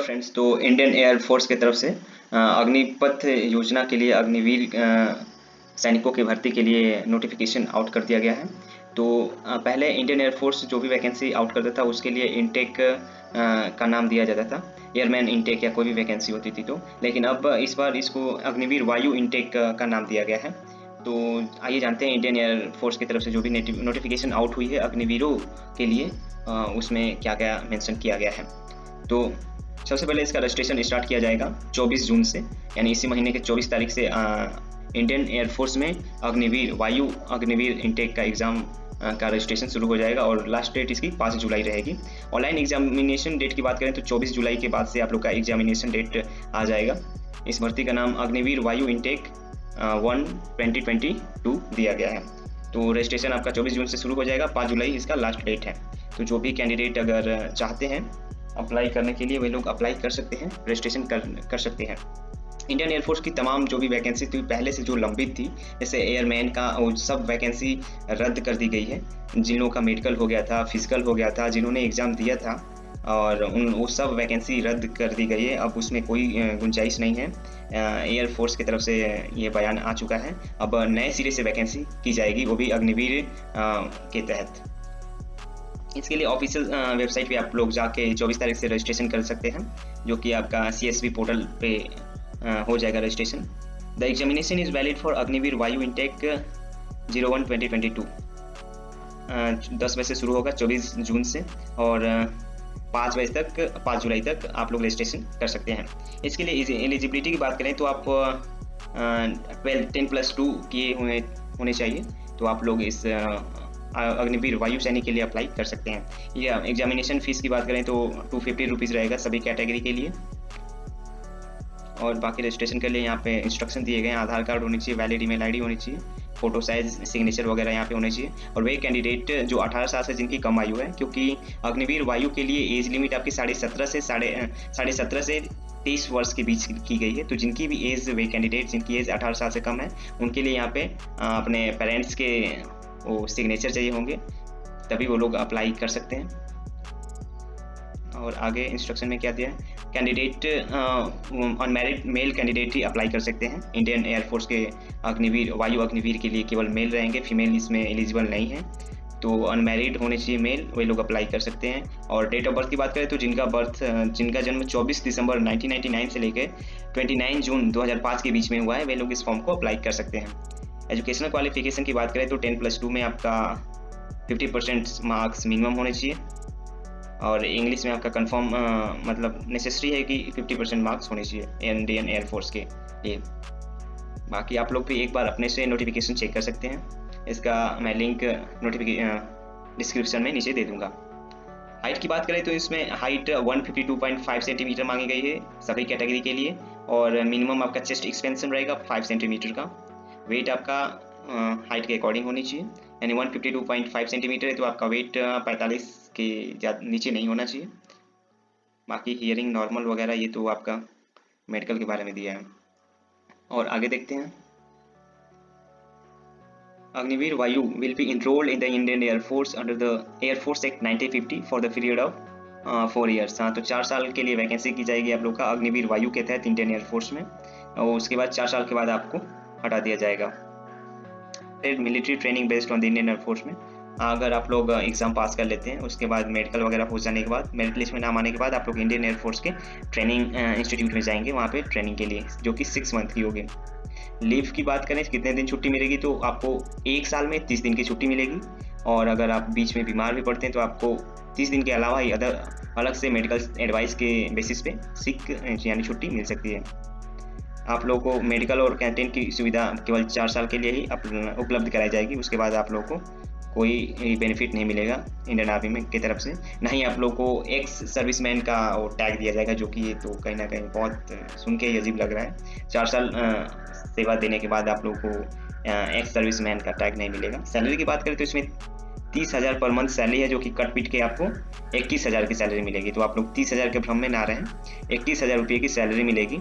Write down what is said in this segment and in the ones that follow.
Friends, तो Indian air force की तरफ से अग्निपथ योजना के लिए अग्निवीर सैनिकों की भर्ती के लिए नोटिफिकेशन आउट कर दिया गया है। तो पहले इंडियन एयर फोर्स जो भी वैकेंसी आउट करता था उसके लिए इनटेक का नाम दिया जाता था, एयरमैन इनटेक या कोई भी वैकेंसी होती थी तो, लेकिन अब इस बार इसको अग्निवीर वायु इनटेक का नाम दिया गया है। तो आइए जानते हैं इंडियन एयर फोर्स की तरफ से जो भी नोटिफिकेशन आउट हुई है अग्निवीरों के लिए, उसमें क्या क्या मेंशन किया गया है। तो सबसे पहले इसका रजिस्ट्रेशन स्टार्ट किया जाएगा 24 जून से, यानी इसी महीने के 24 तारीख से इंडियन एयरफोर्स में अग्निवीर वायु अग्निवीर इनटेक का एग्ज़ाम का रजिस्ट्रेशन शुरू हो जाएगा और लास्ट डेट इसकी 5 जुलाई रहेगी। ऑनलाइन एग्जामिनेशन डेट की बात करें तो 24 जुलाई के बाद से आप लोग का एग्जामिनेशन डेट आ जाएगा। इस भर्ती का नाम अग्निवीर वायु इनटेक 1/2022 दिया गया है। तो रजिस्ट्रेशन आपका 24 जून से शुरू हो जाएगा, 5 जुलाई इसका लास्ट डेट है। तो जो भी कैंडिडेट अगर चाहते हैं अप्लाई करने के लिए वे लोग अप्लाई कर सकते हैं, रजिस्ट्रेशन कर सकते हैं। इंडियन एयरफोर्स की तमाम जो भी वैकेंसी थी पहले से जो लंबित थी, जैसे एयरमैन का, वो सब वैकेंसी रद्द कर दी गई है। जिन लोगों का मेडिकल हो गया था, फिजिकल हो गया था, जिन्होंने एग्ज़ाम दिया था, और वो सब वैकेंसी रद्द कर दी गई है। अब उसमें कोई गुंजाइश नहीं है। एयरफोर्स की तरफ से ये बयान आ चुका है। अब नए सिरे से वैकेंसी की जाएगी, वो भी अग्निवीर के तहत। इसके लिए ऑफिशियल वेबसाइट पे आप लोग जाके 24 तारीख से रजिस्ट्रेशन कर सकते हैं, जो कि आपका CSV पोर्टल पे हो जाएगा registration. The examination is valid for Agniveer वायु इनटेक 01/2022। 10 बजे से शुरू होगा 24 जून से, और 5 बजे तक, 5 जुलाई तक आप लोग रजिस्ट्रेशन कर सकते हैं। इसके लिए एलिजिबिलिटी की बात करें तो आप 10+2 किए हुए होने चाहिए, तो आप लोग इस अग्निवीर वायु सैनिक के लिए अप्लाई कर सकते हैं। या एग्जामिनेशन फीस की बात करें तो 250 रुपीज़ रहेगा सभी कैटेगरी के लिए। और बाकी रजिस्ट्रेशन के लिए यहाँ पे इंस्ट्रक्शन दिए गए हैं। आधार कार्ड होनी चाहिए, वैलिड ईमेल आईडी होनी चाहिए, फोटो साइज सिग्नेचर वगैरह यहाँ पे होने चाहिए। और वे कैंडिडेट जो 18 साल से जिनकी कम आयु है, क्योंकि अग्निवीर वायु के लिए एज लिमिट आपकी 17.5 से 23 वर्ष के बीच की गई है। तो जिनकी भी एज, वे कैंडिडेट जिनकी एज 18 साल से कम है, उनके लिए यहाँ पे अपने पेरेंट्स के वो सिग्नेचर चाहिए होंगे, तभी वो लोग अप्लाई कर सकते हैं। और आगे इंस्ट्रक्शन में क्या दिया है, कैंडिडेट अनमैरिड मेल कैंडिडेट ही अप्लाई कर सकते हैं। इंडियन एयरफोर्स के अग्निवीर वायु अग्निवीर के लिए केवल मेल रहेंगे, फीमेल इसमें एलिजिबल नहीं है। तो अनमैरिड होने चाहिए मेल, वे लोग अप्लाई कर सकते हैं। और डेट ऑफ बर्थ की बात करें तो जिनका जन्म 24 दिसंबर 1999 से लेकर 29 जून 2005 के बीच में हुआ है, वे लोग इस फॉर्म को अप्लाई कर सकते हैं। एजुकेशनल क्वालिफिकेशन की बात करें तो 10+2 में आपका 50% मार्क्स मिनिमम होने चाहिए, और इंग्लिश में आपका कंफर्म मतलब नेसेसरी है कि 50% मार्क्स होने चाहिए इंडियन एयरफोर्स के लिए। बाकी आप लोग भी एक बार अपने से नोटिफिकेशन चेक कर सकते हैं। इसका मैं लिंक डिस्क्रिप्शन में नीचे दे दूंगा। हाइट की बात करें तो इसमें हाइट 152.5 सेंटीमीटर मांगी गई है सभी कैटेगरी के लिए, और मिनिमम आपका चेस्ट एक्सपेंशन रहेगा 5 सेंटीमीटर का। वेट आपका हाइट के अकॉर्डिंग होनी चाहिए, यानी 152.5 सेंटीमीटर है तो आपका वेट 45 के नीचे नहीं होना चाहिए। बाकी हियरिंग नॉर्मल वगैरह ये तो आपका मेडिकल के बारे में दिया है। और आगे देखते हैं, अग्निवीर वायु will be enrolled in the Indian Air Force under the Air Force Act 1950 for the period of 4 years। हाँ, तो 4 साल के लिए वैकेंसी की जाएगी आप लोग का अग्निवीर वायु के तहत इंडियन एयरफोर्स में, और उसके बाद 4 साल के बाद आपको हटा दिया जाएगा। Military training based on the Indian air force में अगर आप लोग एग्जाम पास कर लेते हैं, उसके बाद मेडिकल वगैरह हो जाने के बाद, मेरिट लिस्ट में नाम आने के बाद आप लोग इंडियन एयरफोर्स के ट्रेनिंग इंस्टीट्यूट में जाएंगे, वहाँ पे ट्रेनिंग के लिए, जो कि 6 मंथ की होगी। लीव की बात करें कितने दिन छुट्टी मिलेगी, तो आपको 1 साल में 30 दिन की छुट्टी मिलेगी, और अगर आप बीच में बीमार भी पड़ते हैं तो आपको 30 दिन के अलावा ही अलग से मेडिकल एडवाइस के बेसिस पे सिक यानी छुट्टी मिल सकती है। आप लोगों को मेडिकल और कैंटीन की सुविधा केवल 4 साल के लिए ही उपलब्ध कराई जाएगी। उसके बाद आप लोगों को कोई बेनिफिट नहीं मिलेगा इंडियन आर्मी में की तरफ से, ना ही आप लोग को एक्स सर्विसमैन का वो टैग दिया जाएगा, जो कि ये तो कहीं ना कहीं बहुत सुन के ही अजीब लग रहा है। 4 साल सेवा देने के बाद आप लोग को एक्स सर्विसमैन का टैग नहीं मिलेगा। सैलरी की बात करें तो इसमें 30,000 पर मंथ सैलरी है, जो कि कट पीट के आपको 21,000 की सैलरी मिलेगी। तो आप लोग 30,000 के भ्रम में ना रहें, 21,000 रुपये की सैलरी मिलेगी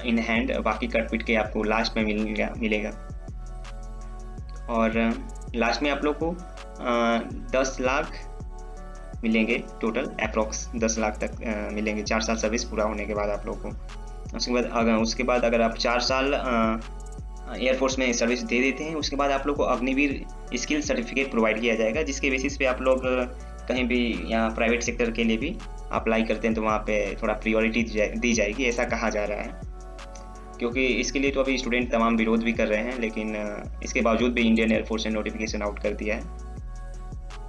इन हैंड, बाकी कट पीट के आपको लास्ट में मिलेगा। और लास्ट में आप लोग को 10 लाख मिलेंगे टोटल अप्रॉक्स 10 लाख तक मिलेंगे 4 साल सर्विस पूरा होने के बाद आप लोगों को। उसके बाद अगर आप 4 साल एयरफोर्स में सर्विस दे देते हैं, उसके बाद आप लोग को अग्निवीर स्किल सर्टिफिकेट प्रोवाइड किया जाएगा, जिसके बेसिस पे आप लोग कहीं भी या प्राइवेट सेक्टर के लिए भी अप्लाई करते हैं तो वहाँ पे थोड़ा प्रायोरिटी दी जाएगी, ऐसा कहा जा रहा है। क्योंकि इसके लिए तो अभी स्टूडेंट तमाम विरोध भी कर रहे हैं, लेकिन इसके बावजूद भी इंडियन एयरफोर्स ने नोटिफिकेशन आउट कर दिया है,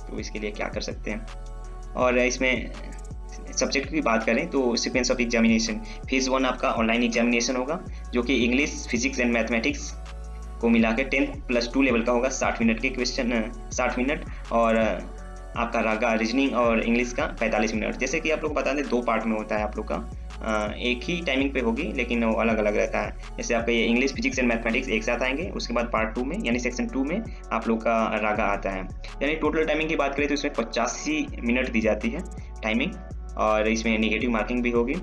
तो इसके लिए क्या कर सकते हैं। और इसमें सब्जेक्ट की बात करें तो सीक्वेंस ऑफ एग्जामिनेशन, फेज़ 1 आपका ऑनलाइन एग्जामिनेशन होगा, जो कि इंग्लिश, फिजिक्स एंड मैथमेटिक्स को मिला के 10+2 लेवल का होगा। 60 मिनट के क्वेश्चन, 60 मिनट, और आपका रागा, रीजनिंग और इंग्लिश का 45 मिनट। जैसे कि आप लोग को बता दें 2 पार्ट में होता है आप लोग का, एक ही टाइमिंग पे होगी लेकिन वो अलग अलग रहता है। जैसे आपका ये इंग्लिश, फिजिक्स एंड मैथमेटिक्स एक साथ आएंगे, उसके बाद पार्ट 2 में यानी सेक्शन 2 में आप लोग का रागा आता है। यानी टोटल टाइमिंग की बात करें तो इसमें 85 मिनट दी जाती है टाइमिंग, और इसमें नेगेटिव मार्किंग भी होगी,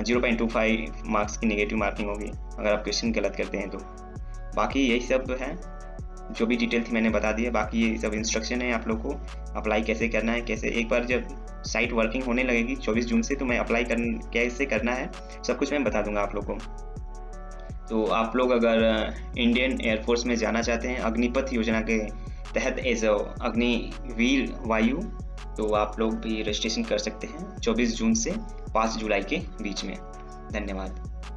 0.25 मार्क्स की नेगेटिव मार्किंग होगी अगर आप क्वेश्चन गलत करते हैं तो। बाकी यही सब है, जो भी डिटेल थी मैंने बता दी है। बाकी ये सब इंस्ट्रक्शन है आप लोग को अप्लाई कैसे करना है, कैसे एक बार जब साइट वर्किंग होने लगेगी 24 जून से, तो मैं अप्लाई कैसे करना है सब कुछ मैं बता दूंगा आप लोग को। तो आप लोग अगर इंडियन एयरफोर्स में जाना चाहते हैं अग्निपथ योजना के तहत एज अग्निवीर वायु, तो आप लोग भी रजिस्ट्रेशन कर सकते हैं 24 जून से 5 जुलाई के बीच में। धन्यवाद।